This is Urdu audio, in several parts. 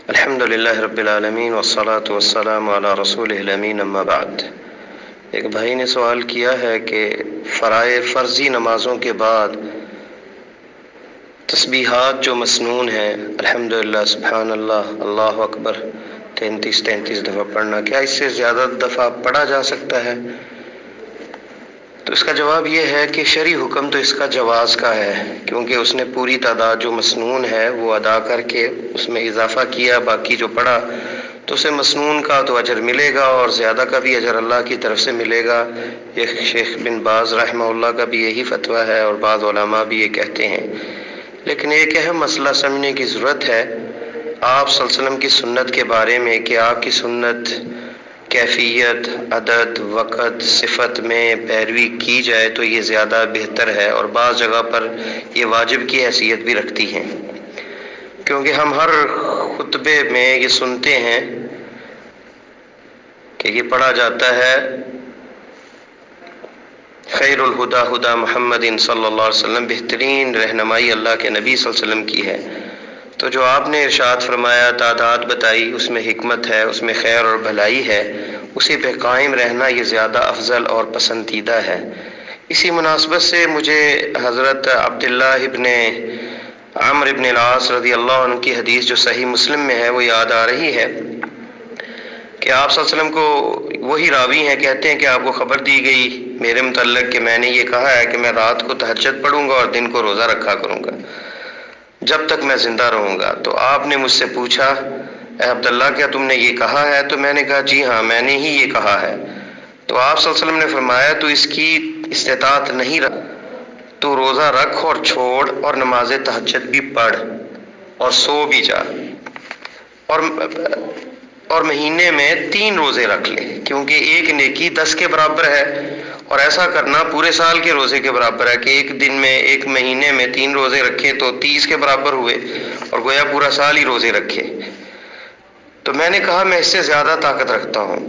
الحمدللہ رب العالمین والصلاة والسلام علی رسولہ الامین اما بعد۔ ایک بھائی نے سوال کیا ہے کہ فرضی نمازوں کے بعد تسبیحات جو مسنون ہیں، الحمدللہ، سبحان اللہ، اللہ اکبر 33 دفعہ پڑھنا، کیا اس سے زیادہ دفعہ پڑھا جا سکتا ہے؟ تو اس کا جواب یہ ہے کہ شرعی حکم تو اس کا جواز کا ہے، کیونکہ اس نے پوری تعداد جو مسنون ہے وہ ادا کر کے اس میں اضافہ کیا، باقی جو پڑھا تو اسے مسنون کا تو اجر ملے گا اور زیادہ کا بھی اجر اللہ کی طرف سے ملے گا۔ یہ شیخ بن باز رحمہ اللہ کا بھی یہی فتویٰ ہے اور بعض علماء بھی یہ کہتے ہیں۔ لیکن ایک اہم مسئلہ سمجھنے کی ضرورت ہے آپ صلی اللہ علیہ وسلم کی سنت کے بارے میں، کہ آپ کی سنت کیفیت، عدد، وقت، صفت میں پیروی کی جائے تو یہ زیادہ بہتر ہے، اور بعض جگہ پر یہ واجب کی حیثیت بھی رکھتی ہیں، کیونکہ ہم ہر خطبے میں یہ سنتے ہیں کہ یہ پڑھا جاتا ہے خیر الہدی ہدی محمد صلی اللہ علیہ وسلم، بہترین رہنمائی اللہ کے نبی صلی اللہ علیہ وسلم کی ہے۔ تو جو آپ نے ارشاد فرمایا، تعداد بتائی، اس میں حکمت ہے، اس میں خیر اور بھلائی ہے، اسی پہ قائم رہنا یہ زیادہ افضل اور پسندیدہ ہے۔ اسی مناسبت سے مجھے حضرت عبداللہ ابن عمرو ابن العاص رضی اللہ عنہ کی حدیث جو صحیح مسلم میں ہے وہ یاد آ رہی ہے کہ آپ صلی اللہ علیہ وسلم کو وہی راوی ہیں، کہتے ہیں کہ آپ کو خبر دی گئی میرے متعلق کہ میں نے یہ کہا ہے کہ میں رات کو تہجد پڑھوں گا اور دن کو روزہ رکھا کروں گا جب تک میں زندہ رہوں گا۔ تو آپ نے مجھ سے پوچھا، اے عبداللہ کیا تم نے یہ کہا ہے؟ تو میں نے کہا جی ہاں، میں نے ہی یہ کہا ہے۔ تو آپ صلی اللہ علیہ وسلم نے فرمایا تو اس کی استطاعت نہیں رکھ، تو روزہ رکھ اور چھوڑ اور نماز تہجد بھی پڑھ اور سو بھی جا، اور مہینے میں 3 روزے رکھ لے، کیونکہ ایک نیکی 10 کے برابر ہے، اور ایسا کرنا پورے سال کے روزے کے برابر ہے کہ ایک دن میں، ایک مہینے میں 3 روزے رکھے تو 30 کے برابر ہوئے، اور گویا پورا سال ہی روزے رکھے۔ تو میں نے کہا میں اس سے زیادہ طاقت رکھتا ہوں۔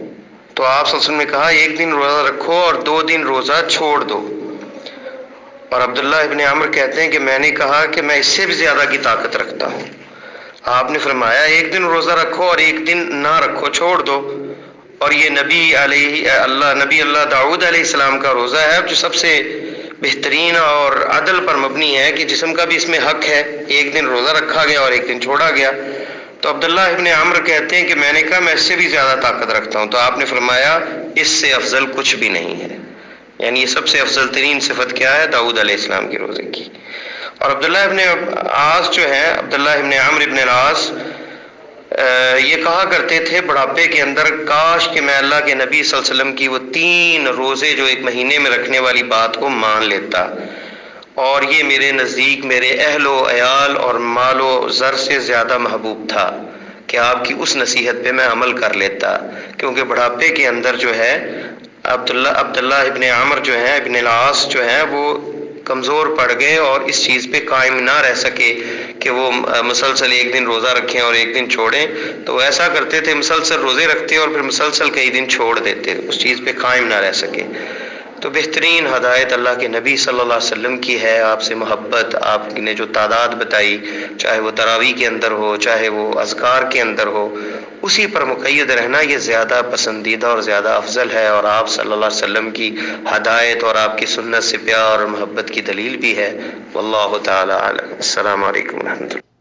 تو آپ صلی اللہ علیہ وسلم نے کہا 1 دن روزہ رکھو اور 2 دن روزہ چھوڑ دو۔ اور عبداللہ ابن عمر کہتے ہیں کہ میں نے کہا کہ میں اس سے بھی زیادہ کی طاقت رکھتا ہوں۔ آپ نے فرمایا 1 دن روزہ رکھو اور 1 دن نہ رکھو، چھوڑ دو۔ اور یہ نبی اللہ دعوت علیہ السلام کا روزہ ہے جو سب سے بہترین اور عدل پر مبنی ہے، کہ جسم کا بھی اس میں حق ہے، 1 دن روزہ رکھا گیا اور 1 دن چھوڑا گیا۔ تو عبداللہ ابن عمر کہتے ہیں کہ میں نے کہا میں اس سے بھی زیادہ طاقت رکھتا ہوں۔ تو آپ نے فرمایا اس سے افضل کچھ بھی نہیں ہے، یعنی یہ سب سے افضل ترین صفت کیا ہے؟ داؤد علیہ السلام کی روزے کی۔ اور عبداللہ ابن عاص جو ہیں، عبداللہ ابن عمرو ابن العاص، یہ کہا کرتے تھے بڑھاپے کے اندر، کاش کہ میں اللہ کے نبی صلی اللہ علیہ وسلم کی وہ 3 روزے جو ایک مہینے میں رکھنے والی بات کو مان لیتا، اور یہ میرے نزدیک میرے اہل و عیال اور مال و زر سے زیادہ محبوب تھا کہ آپ کی اس نصیحت پہ میں عمل کر لیتا، کیونکہ بڑھاپے کے اندر جو ہے عبداللہ ابن عمر جو ہیں، ابن العاص جو ہیں، وہ کمزور پڑ گئے اور اس چیز پہ قائم نہ رہ سکے کہ وہ مسلسل 1 دن روزہ رکھیں اور 1 دن چھوڑیں۔ تو وہ ایسا کرتے تھے، مسلسل روزے رکھتے اور پھر مسلسل کئی دن چھوڑ دیتے، اس چیز پہ قائم نہ رہ سکے۔ تو بہترین ہدایت اللہ کے نبی صلی اللہ علیہ وسلم کی ہے، آپ سے محبت، آپ نے جو تعداد بتائی، چاہے وہ تراویح کے اندر ہو، چاہے وہ اذکار کے اندر ہو، اسی پر مقید رہنا یہ زیادہ پسندیدہ اور زیادہ افضل ہے، اور آپ صلی اللہ علیہ وسلم کی ہدایت اور آپ کی سنت سے پیار اور محبت کی دلیل بھی ہے۔ واللہ تعالی اعلم۔ السلام علیکم ورحمۃ اللہ۔